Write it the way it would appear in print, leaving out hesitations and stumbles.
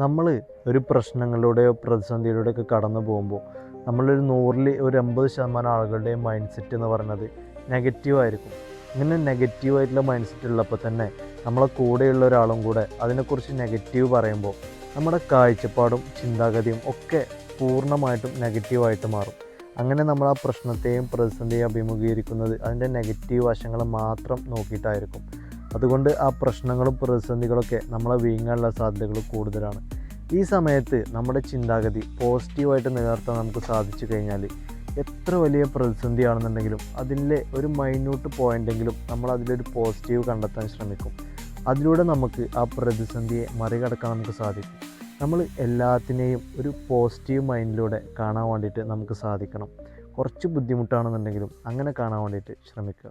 നമ്മൾ ഒരു പ്രശ്നങ്ങളിലൂടെയോ പ്രതിസന്ധിയിലൂടെയൊക്കെ കടന്നു പോകുമ്പോൾ നമ്മളൊരു 100-ൽ ഒരു 80% ആളുകളുടെയും മൈൻഡ് സെറ്റ് എന്ന് പറയുന്നത് നെഗറ്റീവായിരിക്കും. ഇങ്ങനെ നെഗറ്റീവായിട്ടുള്ള മൈൻഡ് സെറ്റ് ഉള്ളപ്പോൾ തന്നെ നമ്മളെ കൂടെയുള്ള ഒരാളും കൂടെ അതിനെക്കുറിച്ച് നെഗറ്റീവ് പറയുമ്പോൾ നമ്മുടെ കാഴ്ചപ്പാടും ചിന്താഗതിയും ഒക്കെ പൂർണ്ണമായിട്ടും നെഗറ്റീവായിട്ട് മാറും. അങ്ങനെ നമ്മൾ ആ പ്രശ്നത്തെയും പ്രതിസന്ധിയെയും അഭിമുഖീകരിക്കുന്നത് അതിൻ്റെ നെഗറ്റീവ് വശങ്ങൾ മാത്രം നോക്കിയിട്ടായിരിക്കും. അതുകൊണ്ട് ആ പ്രശ്നങ്ങളും പ്രതിസന്ധികളൊക്കെ നമ്മളെ വീങ്ങാനുള്ള സാധ്യതകൾ കൂടുതലാണ്. ഈ സമയത്ത് നമ്മുടെ ചിന്താഗതി പോസിറ്റീവായിട്ട് നിലനിർത്താൻ നമുക്ക് സാധിച്ചു കഴിഞ്ഞാൽ എത്ര വലിയ പ്രതിസന്ധിയാണെന്നുണ്ടെങ്കിലും അതിലെ ഒരു മൈന്യൂട്ട് പോയിൻ്റെങ്കിലും നമ്മൾ അതിലൊരു പോസിറ്റീവ് കണ്ടെത്താൻ ശ്രമിക്കും. അതിലൂടെ നമുക്ക് ആ പ്രതിസന്ധിയെ മറികടക്കാൻ നമുക്ക് സാധിക്കും. നമ്മൾ എല്ലാത്തിനെയും ഒരു പോസിറ്റീവ് മൈൻഡിലൂടെ കാണാൻ വേണ്ടിയിട്ട് നമുക്ക് സാധിക്കണം. കുറച്ച് ബുദ്ധിമുട്ടാണെന്നുണ്ടെങ്കിലും അങ്ങനെ കാണാൻ വേണ്ടിയിട്ട് ശ്രമിക്കുക.